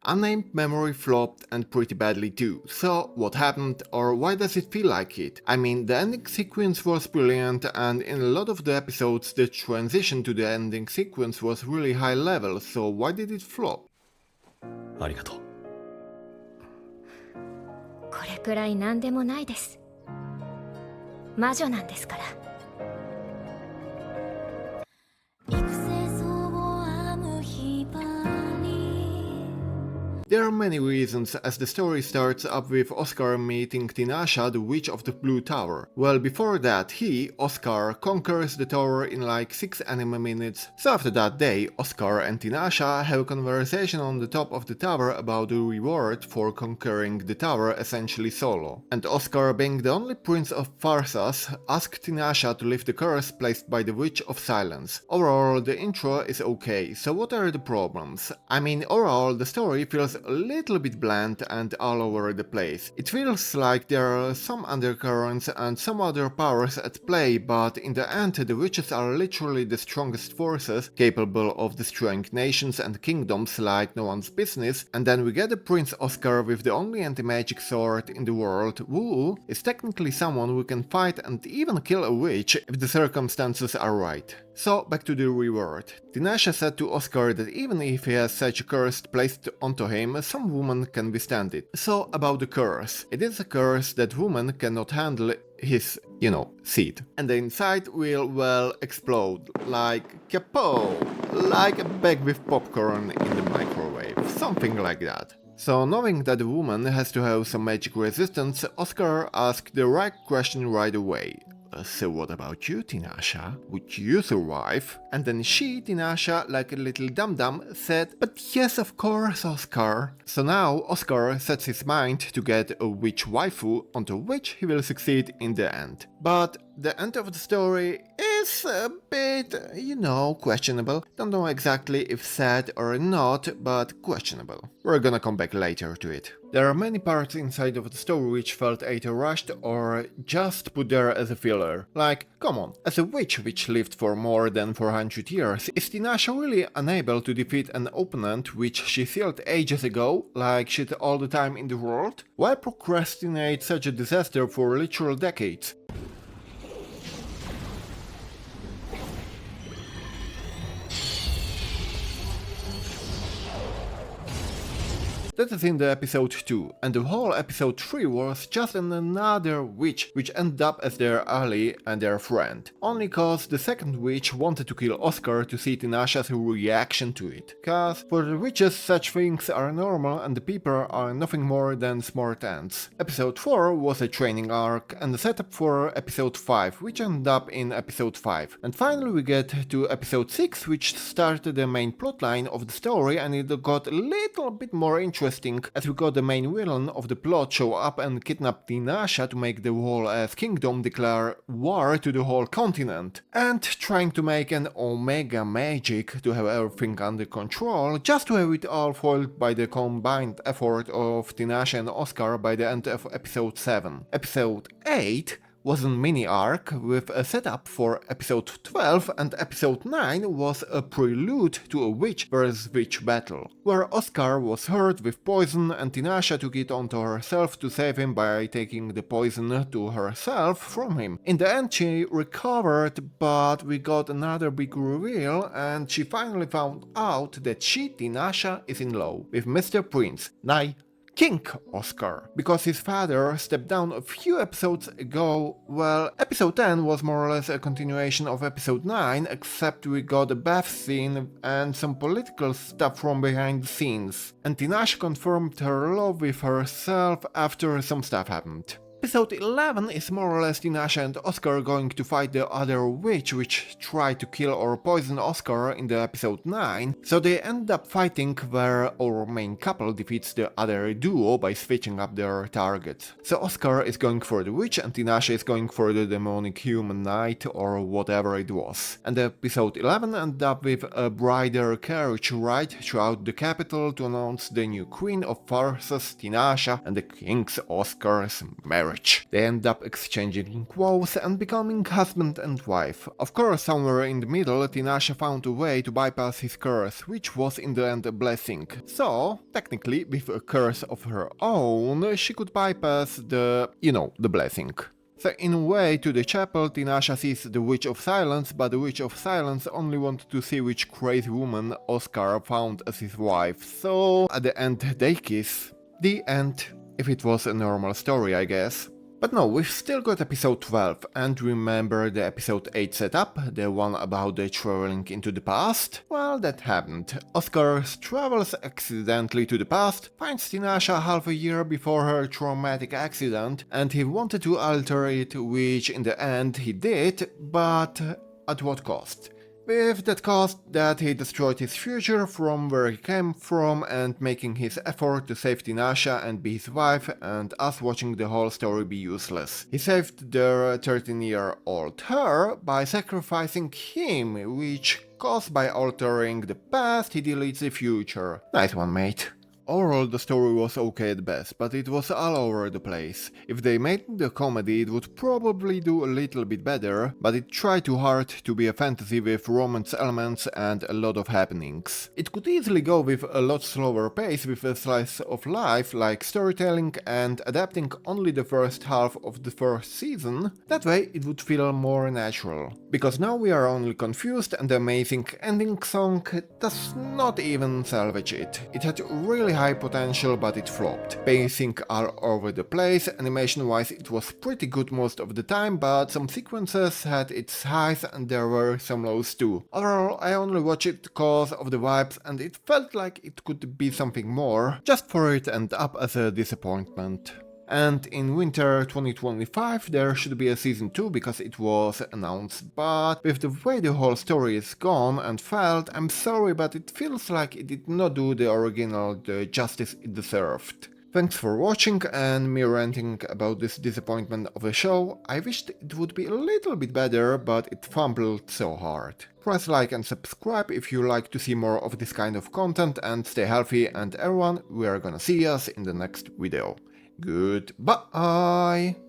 Unnamed Memory flopped and pretty badly too, so what happened or why does it feel like it? I mean, the ending sequence was brilliant and in a lot of the episodes the transition to the ending sequence was really high level, so why did it flop? ありがとう。これくらい何でもないです。魔女なんですから。There are many reasons, as the story starts up with Oscar meeting Tinasha, the Witch of the Blue Tower. Well, before that, Oscar, conquers the tower in like 6 anime minutes, so after that day, Oscar and Tinasha have a conversation on the top of the tower about the reward for conquering the tower essentially solo. And Oscar, being the only prince of Pharsas, asks Tinasha to lift the curse placed by the Witch of Silence. Overall, the intro is okay, so what are the problems? I mean, overall, the story feels a little bit bland and all over the place. It feels like there are some undercurrents and some other powers at play, but in the end the witches are literally the strongest forces, capable of destroying nations and kingdoms like no one's business, and then we get a Prince Oscar with the only anti-magic sword in the world, who is technically someone who can fight and even kill a witch if the circumstances are right. So back to the reward. Tinasha said to Oscar that even if he has such a curse placed onto him, some woman can withstand it. So about the curse. It is a curse that woman cannot handle his, seed. And the inside will, well, explode. Like kapow! Like a bag with popcorn in the microwave. Something like that. So knowing that the woman has to have some magic resistance, Oscar asked the right question right away. So what about you, Tinasha? Would you survive? And then she, Tinasha, like a little dum-dum, said, but yes, of course, Oscar. So now Oscar sets his mind to get a witch waifu onto which he will succeed in the end. But the end of the story is a bit, questionable. Don't know exactly if sad or not, but questionable. We're gonna come back later to it. There are many parts inside of the story which felt either rushed or just put there as a filler. Like, come on, as a witch which lived for more than 400 years, is Tinasha really unable to defeat an opponent which she killed ages ago, like shit all the time in the world? Why procrastinate such a disaster for literal decades? That is in the episode 2, and the whole episode 3 was just another witch which ended up as their ally and their friend. Only cause the second witch wanted to kill Oscar to see Tinasha's reaction to it. Cause for the witches such things are normal and the people are nothing more than smart ants. Episode 4 was a training arc and the setup for episode 5, which ended up in episode 5. And finally we get to episode 6, which started the main plotline of the story, and it got a little bit more interesting as we got the main villain of the plot show up and kidnap Tinasha to make the whole kingdom declare war to the whole continent, and trying to make an omega magic to have everything under control, just to have it all foiled by the combined effort of Tinasha and Oscar by the end of episode 7. Episode 8 was a mini arc with a setup for episode 12, and episode 9 was a prelude to a witch vs witch battle, where Oscar was hurt with poison and Tinasha took it onto herself to save him by taking the poison to herself from him. In the end she recovered, but we got another big reveal and she finally found out that she, Tinasha, is in love with Mr. Prince, nigh King Oscar, because his father stepped down a few episodes ago. Well, episode 10 was more or less a continuation of episode 9, except we got a bath scene and some political stuff from behind the scenes. And Tinasha confirmed her love with herself after some stuff happened. Episode 11 is more or less Tinasha and Oscar going to fight the other witch which tried to kill or poison Oscar in the episode 9, so they end up fighting where our main couple defeats the other duo by switching up their targets. So Oscar is going for the witch and Tinasha is going for the demonic human knight or whatever it was. And episode 11 ended up with a brighter carriage ride throughout the capital to announce the new queen of Pharsas, Tinasha, and the king's Oscar's marriage. marriage. They end up exchanging vows and becoming husband and wife. Of course, somewhere in the middle, Tinashe found a way to bypass his curse, which was in the end a blessing. So, technically, with a curse of her own, she could bypass the blessing. So in a way, to the chapel, Tinashe sees the Witch of Silence, but the Witch of Silence only wanted to see which crazy woman Oscar found as his wife, so at the end they kiss. The end, if it was a normal story, I guess. But no, we've still got episode 12, and remember the episode 8 setup, the one about the traveling into the past? Well, that happened. Oscar travels accidentally to the past, finds Tinashe half a year before her traumatic accident, and he wanted to alter it, which in the end he did, but at what cost? With that cost that he destroyed his future from where he came from and making his effort to save Tinashe and be his wife and us watching the whole story be useless. He saved their 13-year-old her by sacrificing him, which caused by altering the past he deletes the future. Nice one, mate. Overall, the story was okay at best, but it was all over the place. If they made the comedy, it would probably do a little bit better, but it tried too hard to be a fantasy with romance elements and a lot of happenings. It could easily go with a lot slower pace with a slice of life like storytelling and adapting only the first half of the first season. That way it would feel more natural. Because now we are only confused and the amazing ending song does not even salvage it. It had really high potential, but it flopped. Pacing all over the place, animation wise it was pretty good most of the time, but some sequences had its highs and there were some lows too. Overall, I only watched it cause of the vibes and it felt like it could be something more, just for it to end up as a disappointment. And in winter 2025 there should be a season 2 because it was announced, but with the way the whole story is gone and felt, I'm sorry, but it feels like it did not do the original the justice it deserved. Thanks for watching and me ranting about this disappointment of a show. I wished it would be a little bit better, but it fumbled so hard. Press like and subscribe if you like to see more of this kind of content, and stay healthy, and everyone, we are gonna see us in the next video. Goodbye!